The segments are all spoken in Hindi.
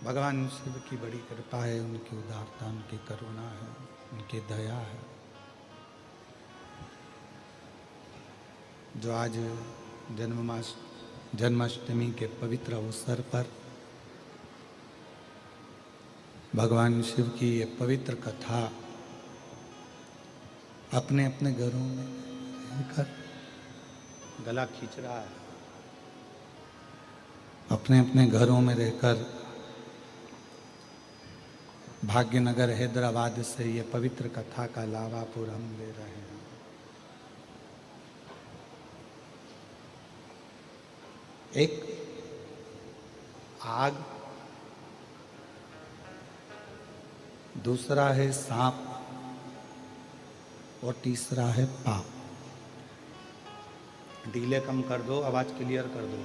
भगवान शिव की बड़ी कृपा है, उनकी उदारता, उनकी करुणा है, उनकी दया है, जो आज जन्माष्टमी के पवित्र अवसर पर भगवान शिव की ये पवित्र कथा अपने अपने घरों में रहकर गला खींच रहा है, अपने अपने घरों में रहकर भाग्यनगर हैदराबाद से ये पवित्र कथा का लाभापुर हम ले रहे हैं। एक आग, दूसरा है सांप और तीसरा है पाप। डीले कम कर दो, आवाज क्लियर कर दो।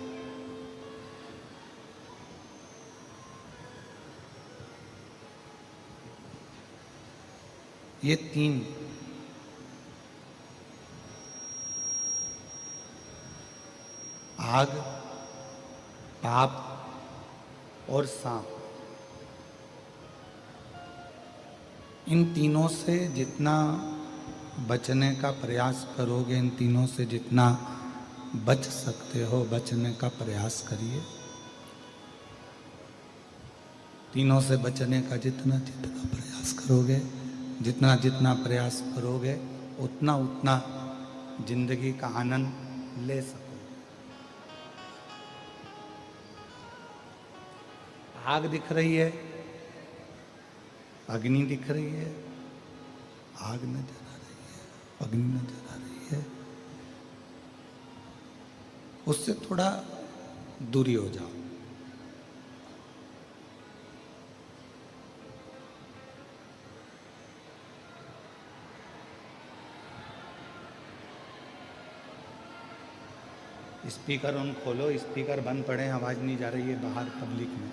ये तीन आग, पाप और सांप, इन तीनों से जितना बचने का प्रयास करोगे, इन तीनों से जितना बच सकते हो बचने का प्रयास करिए। तीनों से बचने का जितना जितना प्रयास करोगे, जितना जितना प्रयास करोगे उतना उतना जिंदगी का आनंद ले सकोगे। आग दिख रही है, अग्नि दिख रही है, आग नजर आ रही है, अग्नि नजर आ रही है, उससे थोड़ा दूरी हो जाओ। स्पीकर ऑन खोलो, स्पीकर बंद पड़े, आवाज नहीं जा रही है बाहर पब्लिक में।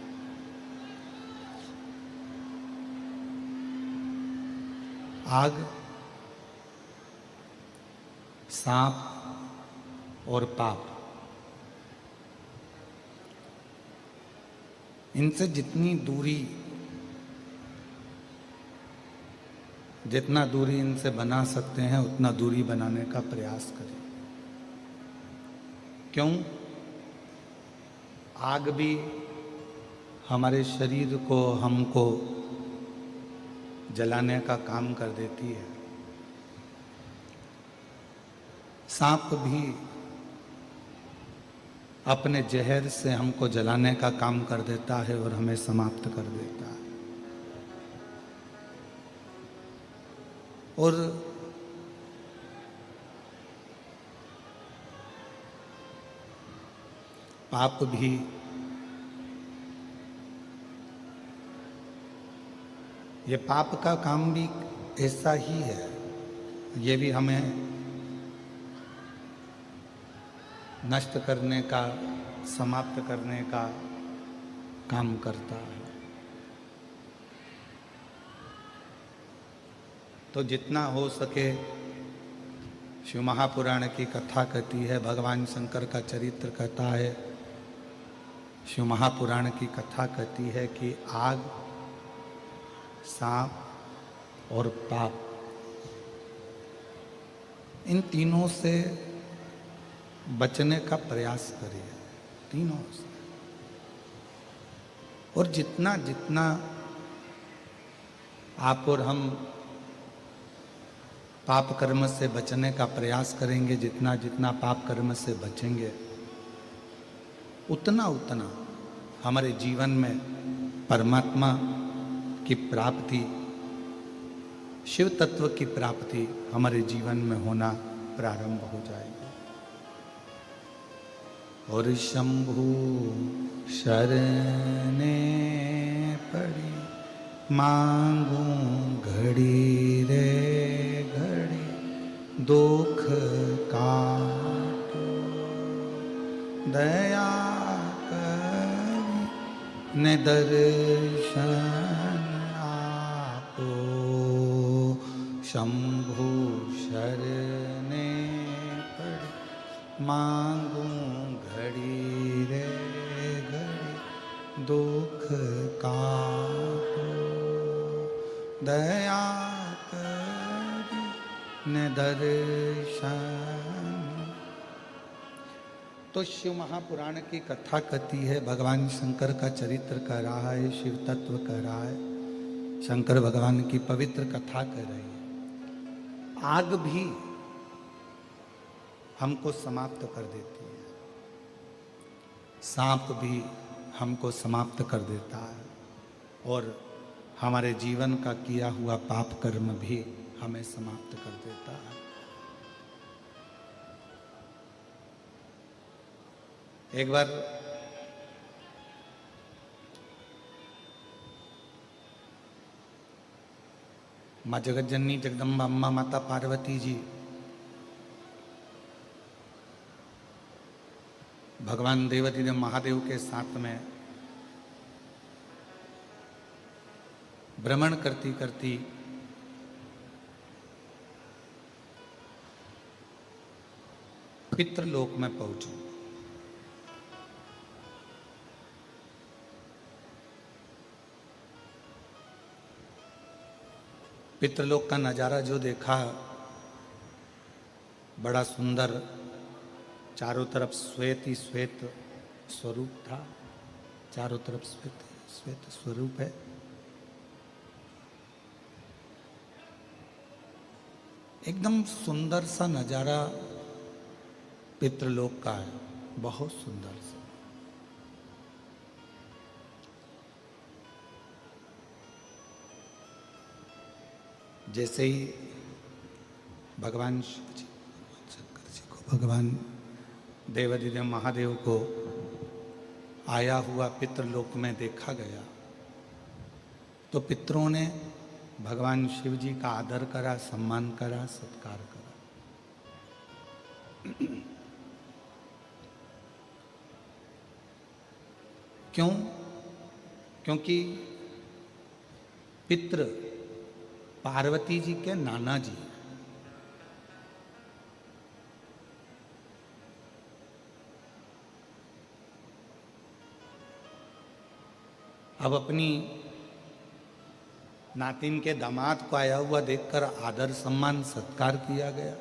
आग, सांप और पाप, इनसे जितनी दूरी, जितना दूरी इनसे बना सकते हैं उतना दूरी बनाने का प्रयास करें। क्यों? आग भी हमारे शरीर को, हमको जलाने का काम कर देती है। सांप भी अपने जहर से हमको जलाने का काम कर देता है और हमें समाप्त कर देता है। और पाप भी ये पाप का काम भी ऐसा ही है, ये भी हमें नष्ट करने का, समाप्त करने का काम करता है। तो जितना हो सके, शिव महापुराण की कथा कहती है, भगवान शंकर का चरित्र कहता है, शिव महापुराण की कथा कहती है कि आग, सांप और पाप, इन तीनों से बचने का प्रयास करिए, तीनों से। और जितना जितना आप और हम पाप कर्म से बचने का प्रयास करेंगे, जितना जितना पाप कर्म से बचेंगे उतना उतना हमारे जीवन में परमात्मा की प्राप्ति, शिव तत्व की प्राप्ति हमारे जीवन में होना प्रारंभ हो जाएगी। और शंभु शरणे पड़ी मांगू घड़ी रे घड़ी, दुख काटो दया करी ने दर्शन आपो। शंभु शरणे पड़ी मांगू घड़ी रे घड़ी, दुख का दया करी दर्शन। तो शिव महापुराण की कथा कहती है, भगवान शंकर का चरित्र कर रहा है, शिव तत्व कर रहा है, शंकर भगवान की पवित्र कथा कर रही है। आग भी हमको समाप्त कर देती है, सांप भी हमको समाप्त कर देता है, और हमारे जीवन का किया हुआ पाप कर्म भी हमें समाप्त कर देता है। एक बार माँ जगत जननी जगदम्बा अम्मा माता पार्वती जी भगवान देवाधिदेव महादेव के साथ में भ्रमण करती करती पितृलोक में पहुंची। पितृलोक का नजारा जो देखा, बड़ा सुंदर, चारों तरफ श्वेत ही श्वेत स्वरूप था, चारों तरफ श्वेत श्वेत स्वरूप है। एकदम सुंदर सा नजारा पितृलोक का है, बहुत सुंदर सा। जैसे ही भगवान शिव जी, शंकर जी को, भगवान देवाधिदेव महादेव को आया हुआ पितृलोक में देखा गया, तो पितरों ने भगवान शिव जी का आदर करा, सम्मान करा, सत्कार करा। क्यों? क्योंकि पितृ पार्वती जी के नाना जी हैं। अब अपनी नातिन के दामाद को आया हुआ देखकर आदर सम्मान सत्कार किया गया।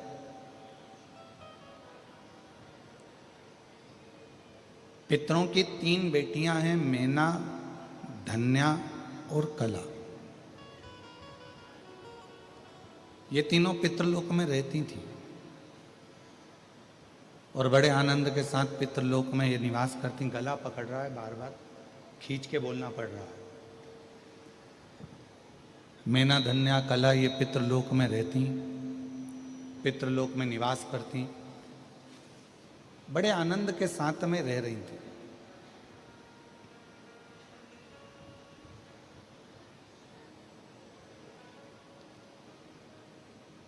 पितरों की 3 बेटियां हैं, मैना, धन्या और कला। ये तीनों पितृलोक में रहती थी और बड़े आनंद के साथ पितृलोक में ये निवास करती। गला पकड़ रहा है, बार बार खींच के बोलना पड़ रहा है। मैना, धन्या, कला ये पितृलोक में रहती, पितृलोक में निवास करती, बड़े आनंद के साथ में रह रही थी।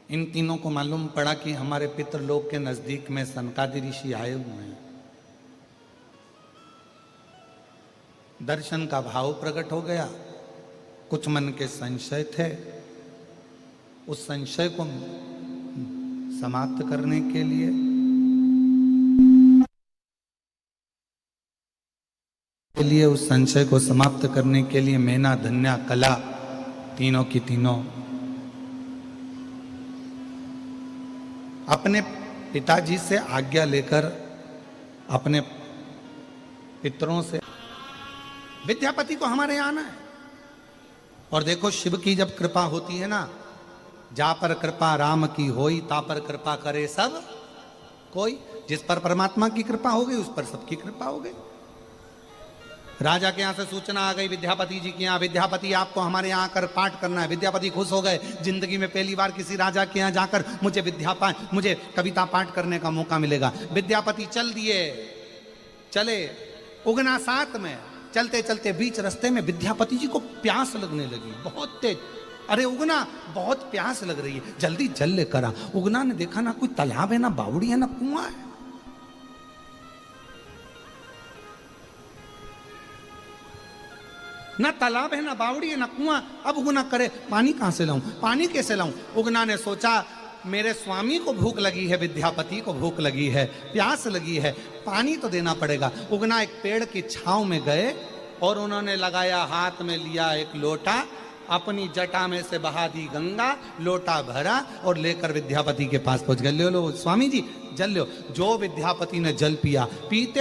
इन तीनों को मालूम पड़ा कि हमारे पितृलोक के नजदीक में सनकादि ऋषि आए हुए हैं। दर्शन का भाव प्रकट हो गया। कुछ मन के संशय थे, उस संशय को समाप्त करने के लिए उस संशय को समाप्त करने के लिए मैना, धन्या, कला तीनों की तीनों अपने पिताजी से आज्ञा लेकर अपने पितरों से, विद्यापति को हमारे यहाँ आना है। और देखो, शिव की जब कृपा होती है ना, जा पर कृपा राम की होई, ता पर कृपा करे सब कोई। जिस पर परमात्मा की कृपा हो गई, उस पर सबकी कृपा हो गई। राजा के यहाँ से सूचना आ गई विद्यापति जी के यहाँ, विद्यापति आपको हमारे यहाँ आकर पाठ करना है। विद्यापति खुश हो गए, जिंदगी में पहली बार किसी राजा के यहाँ जाकर मुझे कविता पाठ करने का मौका मिलेगा। विद्यापति चल दिए, चले उगना साथ में। चलते चलते बीच रास्ते में विद्यापति जी को प्यास लगने लगी, बहुत तेज। अरे उगना, बहुत प्यास लग रही है, जल्दी जल लेकर आ। उगना ने देखा ना कोई तालाब है, ना बावड़ी है, ना कुआं है। ना तालाब है, ना बावड़ी है, ना कुआं। अब उगना करे, पानी कहां से लाऊं, पानी कैसे लाऊं? उगना ने सोचा, मेरे स्वामी को भूख लगी है, विद्यापति को भूख लगी है, प्यास लगी है, पानी तो देना पड़ेगा। उगना एक पेड़ की छांव में गए और उन्होंने लगाया हाथ में लिया एक लोटा, अपनी जटा में से बहा दी गंगा, लोटा भरा और लेकर विद्यापति के पास पहुंच गए। ले लो स्वामी जी जल लो। जो विद्यापति ने जल पिया, पीते